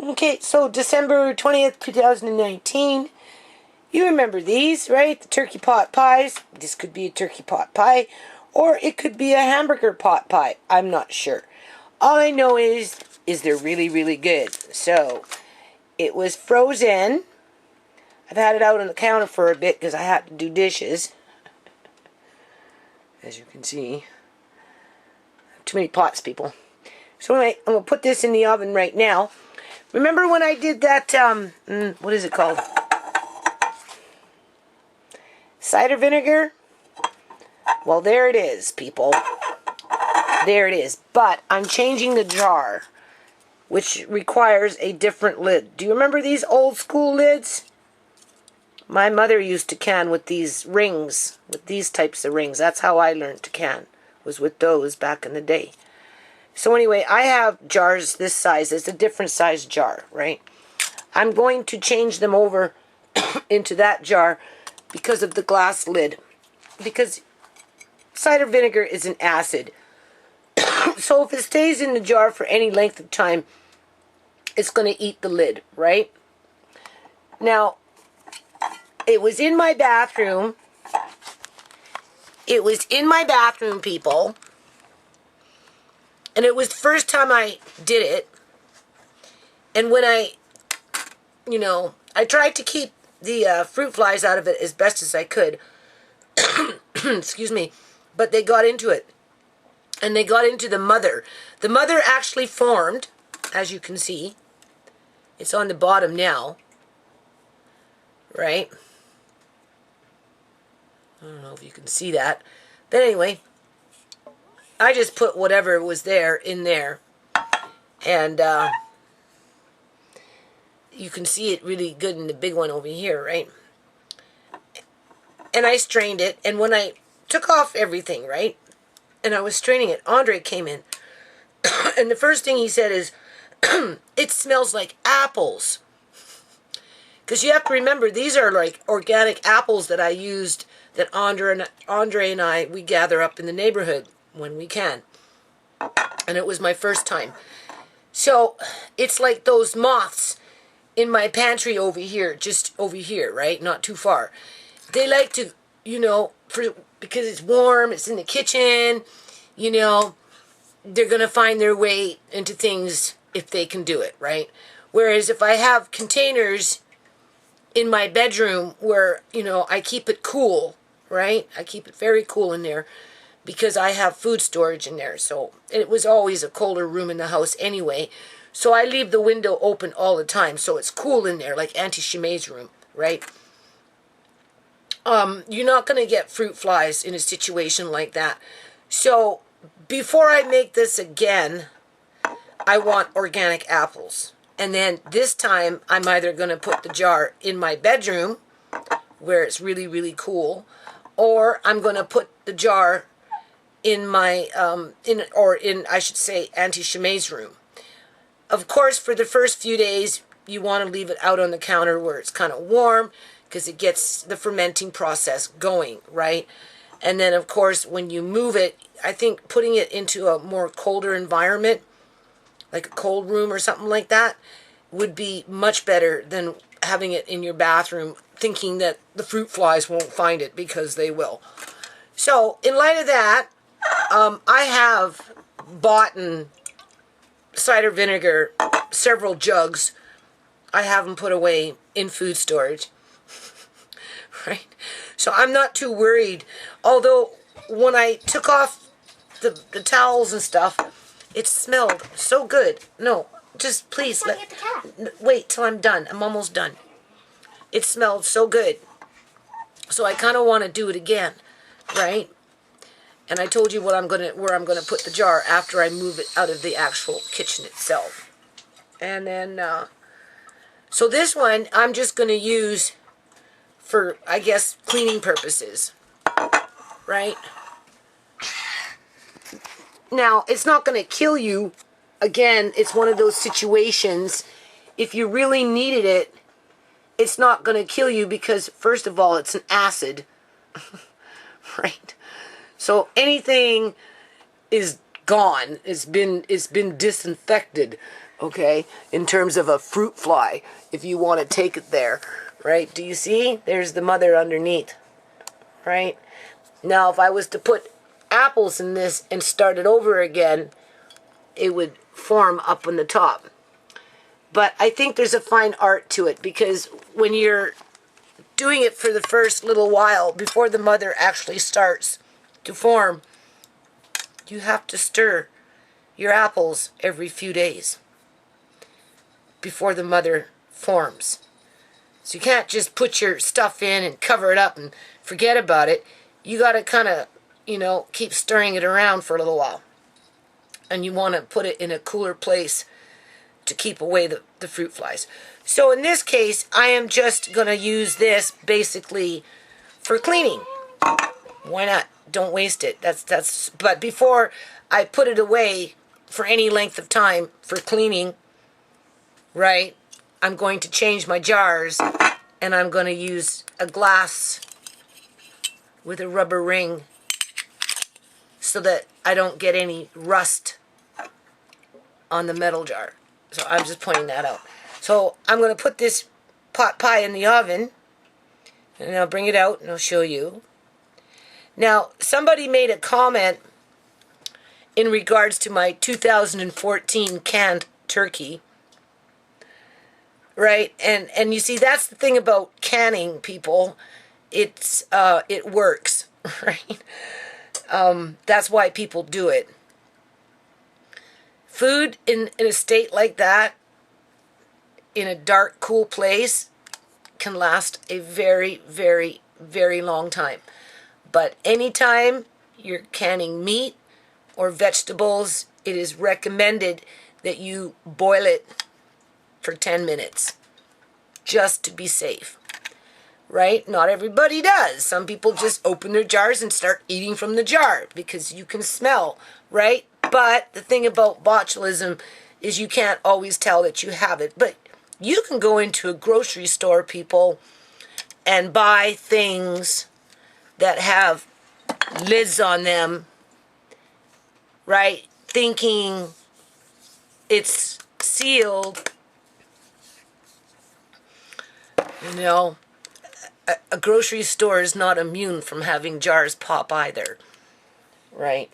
Okay, so December 20th, 2019. You remember these, right? The turkey pot pies. This could be a turkey pot pie, or it could be a hamburger pot pie. I'm not sure. All I know is they're really, really good. So, it was frozen. I've had it out on the counter for a bit because I had to do dishes. As you can see. Too many pots, people. So anyway, I'm going to put this in the oven right now. Remember when I did that, what is it called? Cider vinegar? Well, there it is, people. There it is. But I'm changing the jar, which requires a different lid. Do you remember these old school lids? My mother used to can with these rings, with these types of rings. That's how I learned to can, was with those back in the day. So anyway, I have jars this size. It's a different size jar, right? I'm going to change them over into that jar because of the glass lid. Because cider vinegar is an acid. So if it stays in the jar for any length of time, it's going to eat the lid, right? Now, it was in my bathroom. It was in my bathroom, people. And it was the first time I did it. And when I tried to keep the fruit flies out of it as best as I could. Excuse me. But they got into it. And they got into the mother. The mother actually formed, as you can see. It's on the bottom now. Right? I don't know if you can see that. But anyway, I just put whatever was there in there. And you can see it really good in the big one over here, right? And I strained it. And when I took off everything, right? And I was straining it, Andre came in. And the first thing he said is, it smells like apples. Because you have to remember, these are like organic apples that I used, that Andre and I, we gather up in the neighborhood when we can. And it was my first time. So, it's like those moths in my pantry over here, just over here, right? Not too far. They like to, because it's warm, it's in the kitchen, they're going to find their way into things if they can do it, right? Whereas if I have containers in my bedroom where, I keep it cool, right? I keep it very cool in there because I have food storage in there. So it was always a colder room in the house anyway. So I leave the window open all the time so it's cool in there, like Auntie Shimay's room, right? You're not going to get fruit flies in a situation like that. So before I make this again, I want organic apples. And then this time, I'm either going to put the jar in my bedroom, where it's really, really cool, or I'm going to put the jar in my, I should say, Auntie Shimay's room. Of course, for the first few days, you want to leave it out on the counter where it's kind of warm, because it gets the fermenting process going, right? And then, of course, when you move it, I think putting it into a more colder environment, like a cold room or something like that, would be much better than having it in your bathroom thinking that the fruit flies won't find it, because they will. So, in light of that, I have bought cider vinegar, several jugs. I have them put away in food storage. Right? So I'm not too worried. Although, when I took off the towels and stuff, it smelled so good. No, just please wait till I'm done. I'm almost done. It smelled so good. So I kind of want to do it again, right? And I told you where I'm gonna put the jar after I move it out of the actual kitchen itself. And then, so this one I'm just gonna use for, I guess, cleaning purposes, right? Now, it's not going to kill you. Again, it's one of those situations, if you really needed it, it's not going to kill you because, first of all, it's an acid, right? So anything is gone. It's been disinfected, okay, in terms of a fruit fly, if you want to take it there, right? Do you see? There's the mother underneath, right? Now, if I was to put apples in this and start it over again, it would form up on the top. But I think there's a fine art to it, because when you're doing it for the first little while, before the mother actually starts to form, you have to stir your apples every few days before the mother forms. So you can't just put your stuff in and cover it up and forget about it. You got to kind of, keep stirring it around for a little while. And you want to put it in a cooler place to keep away the fruit flies. So in this case, I am just going to use this basically for cleaning. Why not? Don't waste it. But before I put it away for any length of time for cleaning, right, I'm going to change my jars, and I'm going to use a glass with a rubber ring so that I don't get any rust on the metal jar. So I'm just pointing that out. So I'm going to put this pot pie in the oven, and I'll bring it out and I'll show you. Now, somebody made a comment in regards to my 2014 canned turkey, right? And you see, that's the thing about canning, people. It works, right? That's why people do it. Food in a state like that, in a dark, cool place, can last a very, very, very long time. But anytime you're canning meat or vegetables, it is recommended that you boil it for 10 minutes, just to be safe, right? Not everybody does. Some people just open their jars and start eating from the jar because you can smell, right? But the thing about botulism is you can't always tell that you have it. But you can go into a grocery store, people, and buy things that have lids on them, right? Thinking it's sealed. A grocery store is not immune from having jars pop either, right?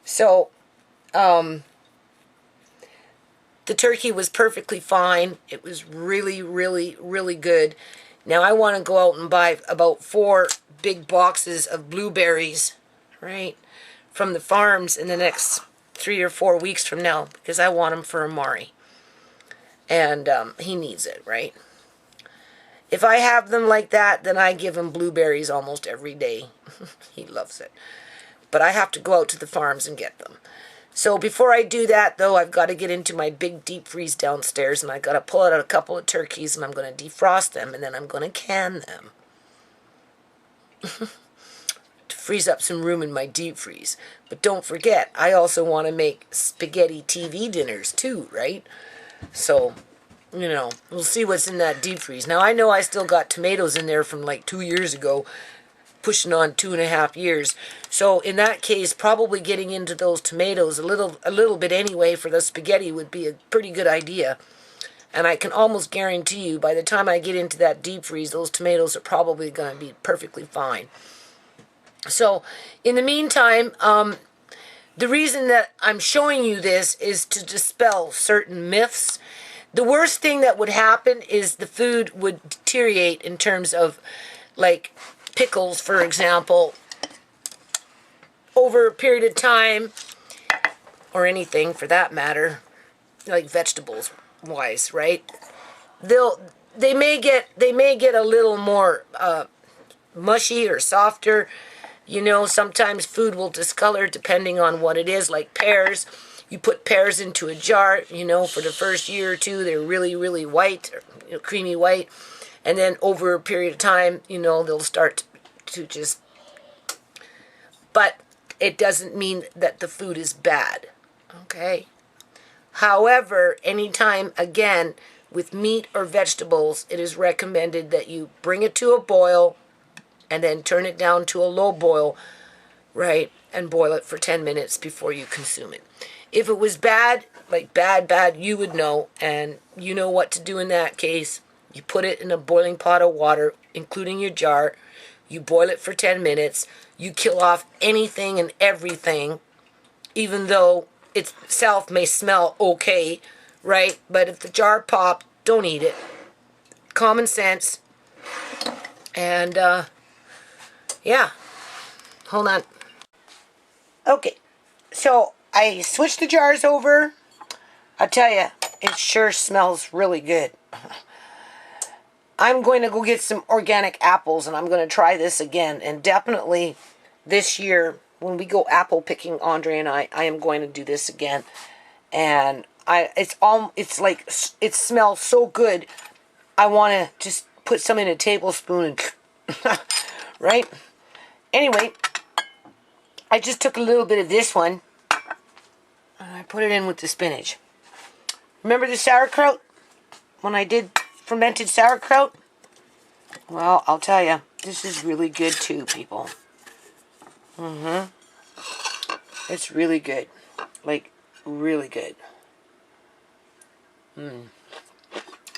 So, the turkey was perfectly fine. It was really, really, really good. Now I want to go out and buy about 4 big boxes of blueberries, right, from the farms in the next 3 or 4 weeks from now, because I want them for Amari. And he needs it, right? If I have them like that, then I give him blueberries almost every day. He loves it. But I have to go out to the farms and get them. So before I do that, though, I've got to get into my big deep freeze downstairs, and I've got to pull out a couple of turkeys, and I'm going to defrost them, and then I'm going to can them to freeze up some room in my deep freeze. But don't forget, I also want to make spaghetti TV dinners too, right? So, we'll see what's in that deep freeze. Now, I know I still got tomatoes in there from like 2 years ago, pushing on 2.5 years. So in that case, probably getting into those tomatoes a little bit anyway for the spaghetti would be a pretty good idea. And I can almost guarantee you, by the time I get into that deep freeze, those tomatoes are probably going to be perfectly fine. So in the meantime, the reason that I'm showing you this is to dispel certain myths. The worst thing that would happen is the food would deteriorate in terms of, like, pickles, for example, over a period of time, or anything for that matter, like vegetables wise, right? They may get a little more mushy or softer. Sometimes food will discolor depending on what it is, like pears. You put pears into a jar, for the first year or two, they're really, really white, or, creamy white. And then over a period of time, they'll start to just... But it doesn't mean that the food is bad, okay? However, anytime, again, with meat or vegetables, it is recommended that you bring it to a boil and then turn it down to a low boil, right? And boil it for 10 minutes before you consume it. If it was bad, like bad, you would know, and you know what to do in that case. You put it in a boiling pot of water, including your jar. You boil it for 10 minutes. You kill off anything and everything, even though itself may smell okay, right? But if the jar popped, don't eat it. Common sense. And, yeah. Hold on. Okay. So, I switched the jars over. I'll tell you, it sure smells really good. I'm going to go get some organic apples, and I'm going to try this again. And definitely this year, when we go apple picking, Andre and I am going to do this again. And it's like, it smells so good. I want to just put some in a tablespoon and right? Anyway, I just took a little bit of this one and I put it in with the spinach. Remember the sauerkraut? When I did fermented sauerkraut? Well, I'll tell you, this is really good too, people. It's really good. Like, really good.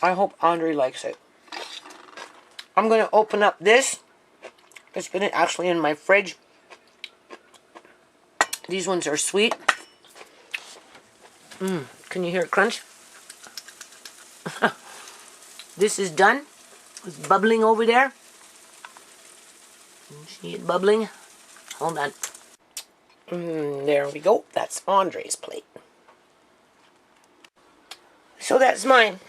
I hope Andre likes it. I'm going to open up this. It's been actually in my fridge. These ones are sweet. Can you hear it crunch? This is done. It's bubbling over there. See it bubbling? Hold on. There we go. That's Andre's plate. So that's mine.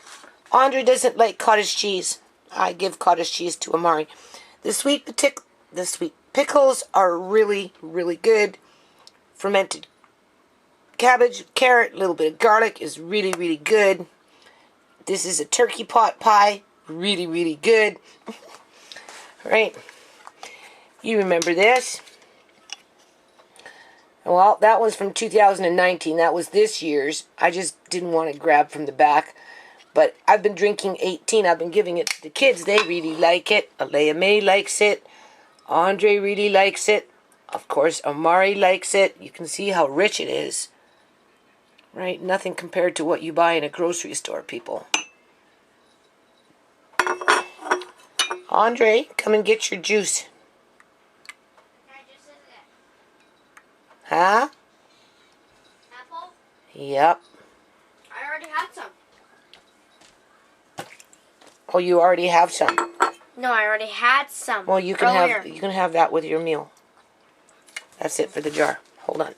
Andre doesn't like cottage cheese. I give cottage cheese to Amari. The sweet pickles are really, really good. Fermented cabbage, carrot, a little bit of garlic is really, really good. This is a turkey pot pie. Really, really good. Right? You remember this. Well, that was from 2019. That was this year's. I just didn't want to grab from the back. But I've been drinking 18. I've been giving it to the kids. They really like it. Alea May likes it. Andre really likes it. Of course, Amari likes it. You can see how rich it is. Right? Nothing compared to what you buy in a grocery store, people. Andre, come and get your juice. Huh? Apple? Yep. I already had some. Oh, you already have some. No, I already had some. Well, you can earlier. have that with your meal. That's it for the jar. Hold on.